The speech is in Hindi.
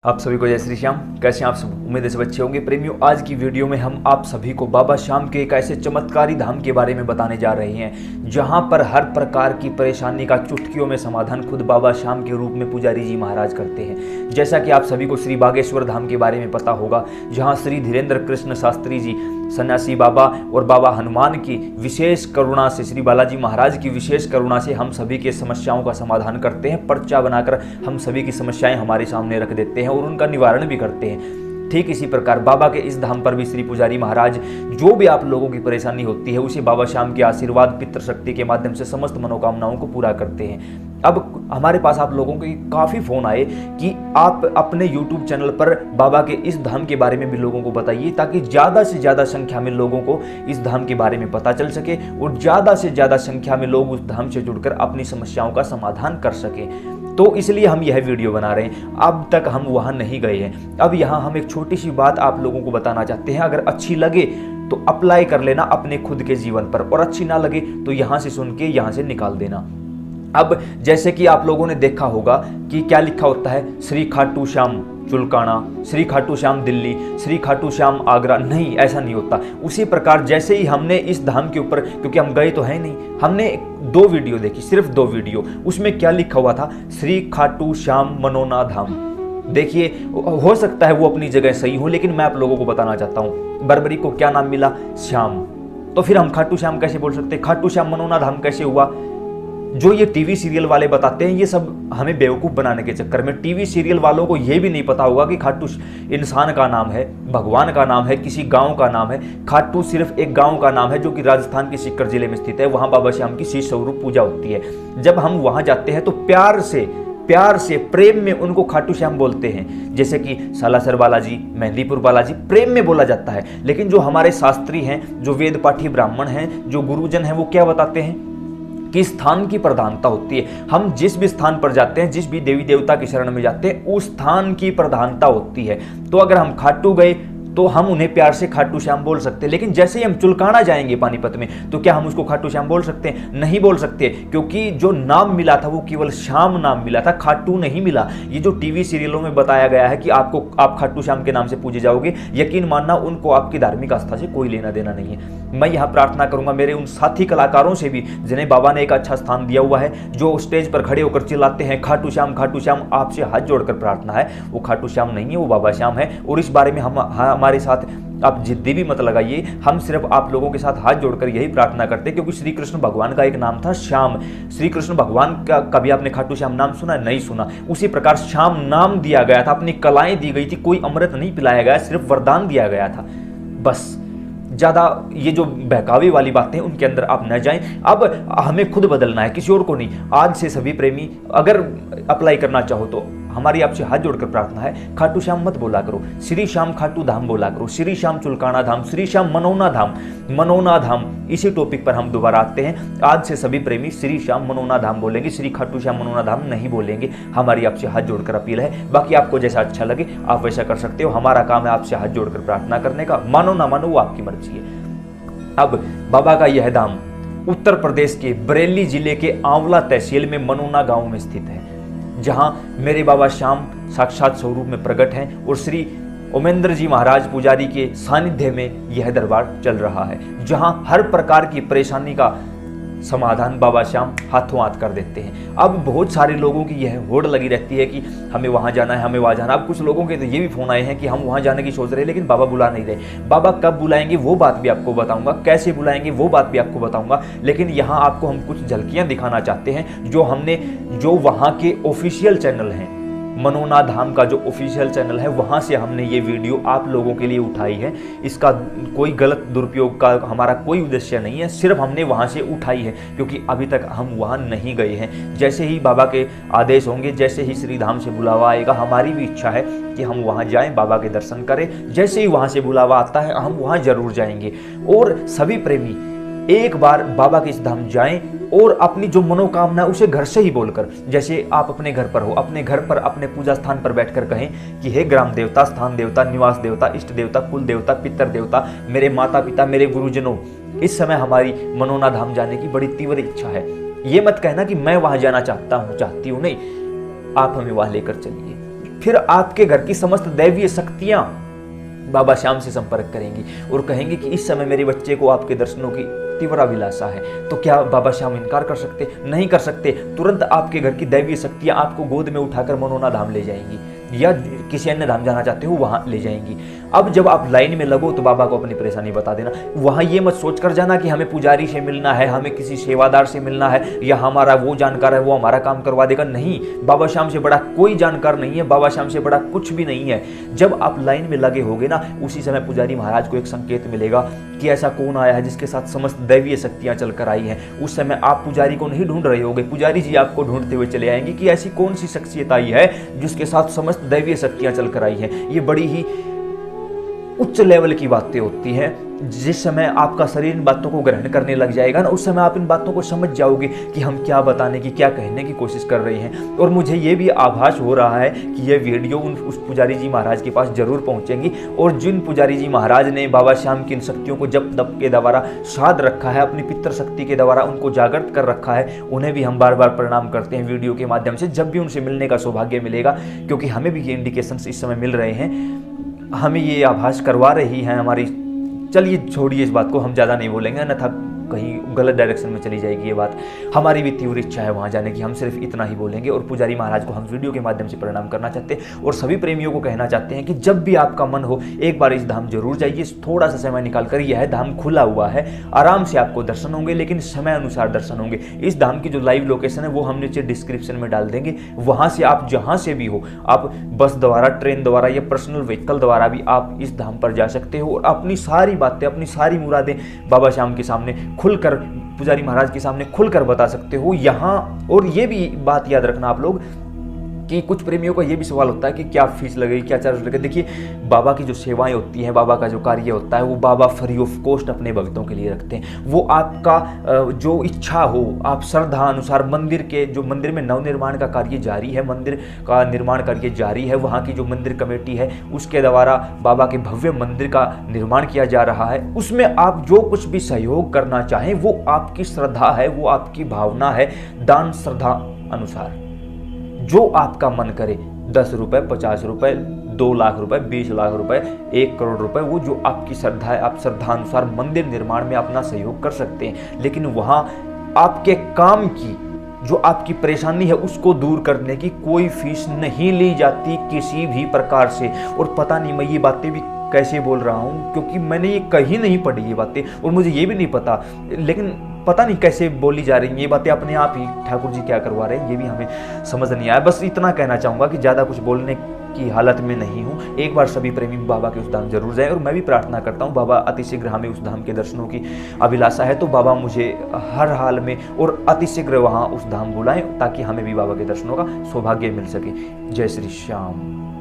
आप सभी को जय श्री श्याम। कैसे हैं आप सब? उम्मीद है सब अच्छे होंगे। प्रेमियों, आज की वीडियो में हम आप सभी को बाबा श्याम के एक ऐसे चमत्कारी धाम के बारे में बताने जा रहे हैं जहां पर हर प्रकार की परेशानी का चुटकियों में समाधान खुद बाबा श्याम के रूप में पुजारी जी महाराज करते हैं। जैसा कि आप सभी को श्री बागेश्वर धाम के बारे में पता होगा, जहाँ श्री धीरेन्द्र कृष्ण शास्त्री जी सन्यासी बाबा और बाबा हनुमान की विशेष करुणा से, श्री बालाजी महाराज की विशेष करुणा से हम सभी के समस्याओं का समाधान करते हैं। पर्चा बनाकर हम सभी की समस्याएं हमारे सामने रख देते हैं और उनका निवारण भी करते हैं। ठीक इसी प्रकार बाबा के इस धाम पर भी श्री पुजारी महाराज जो भी आप लोगों की परेशानी होती है उसे बाबा श्याम के आशीर्वाद पितृ शक्ति के माध्यम से समस्त मनोकामनाओं को पूरा करते हैं। अब हमारे पास आप लोगों के काफ़ी फ़ोन आए कि आप अपने YouTube चैनल पर बाबा के इस धाम के बारे में भी लोगों को बताइए, ताकि ज़्यादा से ज़्यादा संख्या में लोगों को इस धाम के बारे में पता चल सके और ज़्यादा से ज़्यादा संख्या में लोग उस धाम से जुड़कर अपनी समस्याओं का समाधान कर सकें। तो इसलिए हम यह वीडियो बना रहे हैं। अब तक हम वहाँ नहीं गए हैं। अब यहाँ हम एक छोटी सी बात आप लोगों को बताना चाहते हैं। अगर अच्छी लगे तो अप्लाई कर लेना अपने खुद के जीवन पर, और अच्छी ना लगे तो यहाँ से सुन के यहाँ से निकाल देना। अब जैसे कि आप लोगों ने देखा होगा कि क्या लिखा होता है, श्री खाटू श्याम चुलकाना, श्री खाटू श्याम दिल्ली, श्री खाटू श्याम आगरा। नहीं, ऐसा नहीं होता। उसी प्रकार जैसे ही हमने इस धाम के ऊपर, क्योंकि हम गए तो है नहीं, हमने 2 वीडियो देखी, सिर्फ 2 वीडियो, उसमें क्या लिखा हुआ था, श्री खाटू श्याम मनोना धाम। देखिए, हो सकता है वो अपनी जगह सही हो, लेकिन मैं आप लोगों को बताना चाहता हूँ बरबरी को क्या नाम मिला, श्याम। तो फिर हम खाटू श्याम कैसे बोल सकते? खाटू श्याम मनोना धाम कैसे हुआ? जो ये टीवी सीरियल वाले बताते हैं, ये सब हमें बेवकूफ़ बनाने के चक्कर में। टीवी सीरियल वालों को ये भी नहीं पता होगा कि खाटू इंसान का नाम है, भगवान का नाम है, किसी गांव का नाम है। खाटू सिर्फ एक गांव का नाम है जो कि राजस्थान के सीकर जिले में स्थित है। वहाँ बाबा श्याम की शीश स्वरूप पूजा होती है। जब हम वहाँ जाते हैं तो प्यार से प्रेम में उनको खाटू श्याम बोलते हैं। जैसे कि सालासर बालाजी, मेहंदीपुर बालाजी, प्रेम में बोला जाता है। लेकिन जो हमारे शास्त्री हैं, जो वेद पाठी ब्राह्मण हैं, जो गुरुजन हैं, वो क्या बताते हैं कि स्थान की प्रधानता होती है। हम जिस भी स्थान पर जाते हैं, जिस भी देवी देवता की शरण में जाते हैं, उस स्थान की प्रधानता होती है। तो अगर हम खाटू गए तो हम उन्हें प्यार से खाटू श्याम बोल सकते हैं। लेकिन जैसे ही हम चुलकाना जाएंगे पानीपत में, तो क्या हम उसको खाटू श्याम बोल सकते हैं? नहीं बोल सकते, क्योंकि जो नाम मिला था वो केवल श्याम नाम मिला था, खाटू नहीं मिला। ये जो टीवी सीरियलों में बताया गया है कि आप खाटू श्याम के नाम से पूजे जाओगे, यकीन मानना उनको आपकी धार्मिक आस्था से कोई लेना देना नहीं है। मैं यहाँ प्रार्थना करूंगा मेरे उन साथी कलाकारों से भी जिन्हें बाबा ने एक अच्छा स्थान दिया हुआ है, जो स्टेज पर खड़े होकर चिल्लाते हैं खाटू श्याम खाटू श्याम, आपसे हाथ जोड़कर प्रार्थना है, वो खाटू श्याम नहीं है, वो बाबा श्याम है। और इस बारे में हमारे साथ आप जिद्दी भी मत लगाइए। हम सिर्फ आप लोगों के साथ हाथ जोड़कर यही प्रार्थना करते हैं, क्योंकि श्री कृष्ण भगवान का एक नाम था श्याम। श्री कृष्ण भगवान का कभी आपने खाटू श्याम नाम सुना? नहीं सुना। उसी प्रकार श्याम नाम दिया गया था, अपनी कलाएं दी गई थी, कोई अमृत नहीं पिलाया गया, सिर्फ वरदान दिया गया था। बस ज़्यादा ये जो बहकावे वाली बातें हैं उनके अंदर आप न जाएं। अब हमें खुद बदलना है, किसी और को नहीं। आज से सभी प्रेमी अगर अप्लाई करना चाहो तो हमारी आपसे हाथ जोड़कर प्रार्थना है, खाटू श्याम मत बोला करो, श्री श्याम खाटू धाम बोला करो, श्री श्याम चुलकाना धाम, श्री श्याम मनोना धाम। मनोना धाम, इसी टॉपिक पर हम दोबारा आते हैं। आज से सभी प्रेमी श्री श्याम मनोना धाम बोलेंगे, श्री खाटू श्याम मनोना धाम नहीं बोलेंगे। हमारी आपसे हाथ जोड़कर अपील है। बाकी आपको जैसा अच्छा लगे आप वैसा कर सकते हो। हमारा काम है आपसे हाथ जोड़कर प्रार्थना करने का। मानो ना मानो वो आपकी मर्जी है। अब बाबा का यह धाम उत्तर प्रदेश के बरेली जिले के आंवला तहसील में मनोना गांव में स्थित है, जहां मेरे बाबा श्याम साक्षात स्वरूप में प्रकट हैं और श्री ओमेंद्र जी महाराज पुजारी के सानिध्य में यह दरबार चल रहा है, जहां हर प्रकार की परेशानी का समाधान बाबा श्याम हाथों हाथ कर देते हैं। अब बहुत सारे लोगों की यह होड़ लगी रहती है कि हमें वहाँ जाना है, हमें वहाँ जाना। अब कुछ लोगों के तो ये भी फोन आए हैं कि हम वहाँ जाने की सोच रहे हैं, लेकिन बाबा बुला नहीं रहे। बाबा कब बुलाएंगे वो बात भी आपको बताऊंगा, कैसे बुलाएंगे वो बात भी आपको बताऊंगा। लेकिन यहाँ आपको हम कुछ झलकियाँ दिखाना चाहते हैं जो वहाँ के ऑफिशियल चैनल हैं। मनोना धाम का जो ऑफिशियल चैनल है, वहाँ से हमने ये वीडियो आप लोगों के लिए उठाई है। इसका कोई गलत दुरुपयोग का हमारा कोई उद्देश्य नहीं है, सिर्फ हमने वहाँ से उठाई है, क्योंकि अभी तक हम वहाँ नहीं गए हैं। जैसे ही बाबा के आदेश होंगे, जैसे ही श्री धाम से बुलावा आएगा, हमारी भी इच्छा है कि हम वहाँ जाएं, बाबा के दर्शन करें। जैसे ही वहाँ से बुलावा आता है हम वहाँ जरूर जाएंगे। और सभी प्रेमी एक बार बाबा के इस धाम जाएं और अपनी जो मनोकामना उसे घर से ही बोलकर, जैसे आप अपने घर पर हो, अपने घर पर अपने पूजा स्थान पर बैठकर कहें कि हे ग्राम देवता, स्थान देवता, निवास देवता, इष्ट देवता, कुल देवता, पितर देवता, मेरे माता पिता, मेरे गुरुजनों, इस समय हमारी मनोना धाम जाने की बड़ी तीव्र इच्छा है। ये मत कहना कि मैं वहां जाना चाहता हूँ, चाहती हूँ, नहीं, आप हमें वहां लेकर चलिए। फिर आपके घर की समस्त दैवीय शक्तियां बाबा श्याम से संपर्क करेंगी और कहेंगे कि इस समय मेरे बच्चे को आपके दर्शनों की तीव्र अभिलाषा है। तो क्या बाबा श्याम इनकार कर सकते? नहीं कर सकते। तुरंत आपके घर की दैवीय शक्तियां आपको गोद में उठाकर मनोना धाम ले जाएंगी या किसी अन्य धाम जाना चाहते हो वहां ले जाएंगी। अब जब आप लाइन में लगो तो बाबा को अपनी परेशानी बता देना। वहां ये मत सोच कर जाना कि हमें पुजारी से मिलना है, हमें किसी सेवादार से मिलना है या हमारा वो जानकार है वो हमारा काम करवा देगा। नहीं, बाबा श्याम से बड़ा कोई जानकार नहीं है, बाबा श्याम से बड़ा कुछ भी नहीं है। जब आप लाइन में लगे होगे ना, उसी समय पुजारी महाराज को एक संकेत मिलेगा कि ऐसा कौन आया है जिसके साथ समस्त दैवीय शक्तियां चलकर आई हैं। उस समय आप पुजारी को नहीं ढूंढ रहे होगे, पुजारी जी आपको ढूंढते हुए चले आएंगे कि ऐसी कौन सी शख्सियत आई है जिसके साथ समस्त दैवीय शक्तियां चलकर आई हैं। ये बड़ी ही उच्च लेवल की बातें होती हैं। जिस समय आपका शरीर इन बातों को ग्रहण करने लग जाएगा ना, उस समय आप इन बातों को समझ जाओगे कि हम क्या बताने की, क्या कहने की कोशिश कर रहे हैं। और मुझे ये भी आभास हो रहा है कि ये वीडियो उस पुजारी जी महाराज के पास जरूर पहुंचेंगी और जिन पुजारी जी महाराज ने बाबा श्याम की इन शक्तियों को जप तप के द्वारा साध रखा है, अपनी पितृ शक्ति के द्वारा उनको जागृत कर रखा है, उन्हें भी हम बार बार प्रणाम करते हैं वीडियो के माध्यम से जब भी उनसे मिलने का सौभाग्य मिलेगा। क्योंकि हमें भी ये इंडिकेशंस इस समय मिल रहे हैं, हमें ये आभास करवा रही है हमारी। चलिए छोड़िए इस बात को, हम ज़्यादा नहीं बोलेंगे, अन्यथा कहीं गलत डायरेक्शन में चली जाएगी ये बात। हमारी भी तीव्र इच्छा है वहाँ जाने की, हम सिर्फ इतना ही बोलेंगे। और पुजारी महाराज को हम वीडियो के माध्यम से प्रणाम करना चाहते हैं और सभी प्रेमियों को कहना चाहते हैं कि जब भी आपका मन हो एक बार इस धाम जरूर जाइए, थोड़ा सा समय निकाल कर। यह धाम खुला हुआ है, आराम से आपको दर्शन होंगे, लेकिन समय अनुसार दर्शन होंगे। इस धाम की जो लाइव लोकेशन है वो हम नीचे डिस्क्रिप्शन में डाल देंगे। वहाँ से आप जहाँ से भी हो, आप बस द्वारा, ट्रेन द्वारा या पर्सनल व्हीकल द्वारा भी आप इस धाम पर जा सकते हो और अपनी सारी बातें, अपनी सारी मुरादें बाबा श्याम के सामने खुलकर, पुजारी महाराज के सामने खुलकर बता सकते हो यहाँ। और ये भी बात याद रखना आप लोग कि कुछ प्रेमियों का ये भी सवाल होता है कि क्या फीस लगेगी, क्या चार्ज लगेगा। देखिए, बाबा की जो सेवाएं होती हैं, बाबा का जो कार्य होता है, वो बाबा फ्री ऑफ कॉस्ट अपने भक्तों के लिए रखते हैं। वो आपका जो इच्छा हो, आप श्रद्धा अनुसार मंदिर के, जो मंदिर में नवनिर्माण का कार्य जारी है, मंदिर का निर्माण कार्य जारी है, वहाँ की जो मंदिर कमेटी है उसके द्वारा बाबा के भव्य मंदिर का निर्माण किया जा रहा है, उसमें आप जो कुछ भी सहयोग करना चाहें वो आपकी श्रद्धा है, वो आपकी भावना है। दान श्रद्धा अनुसार जो आपका मन करे, 10 रुपए, 50 रुपए, 2 लाख रुपए, 20 लाख रुपए, 1 करोड़ रुपए, वो जो आपकी श्रद्धा है, आप श्रद्धानुसार मंदिर निर्माण में अपना सहयोग कर सकते हैं। लेकिन वहां आपके काम की, जो आपकी परेशानी है उसको दूर करने की कोई फीस नहीं ली जाती किसी भी प्रकार से। और पता नहीं मैं ये बातें भी कैसे बोल रहा हूँ, क्योंकि मैंने ये कहीं नहीं पढ़ी ये बातें और मुझे ये भी नहीं पता, लेकिन पता नहीं कैसे बोली जा रही हैं ये बातें अपने आप ही। ठाकुर जी क्या करवा रहे हैं ये भी हमें समझ नहीं आया। बस इतना कहना चाहूँगा कि ज़्यादा कुछ बोलने की हालत में नहीं हूँ। एक बार सभी प्रेमी बाबा के उस धाम जरूर जाए और मैं भी प्रार्थना करता हूँ बाबा अतिशीघ्र हमें उस धाम के दर्शनों की अभिलाषा है तो बाबा मुझे हर हाल में और अतिशीघ्र वहाँ उस धाम बुलाएं ताकि हमें भी बाबा के दर्शनों का सौभाग्य मिल सके। जय श्री श्याम।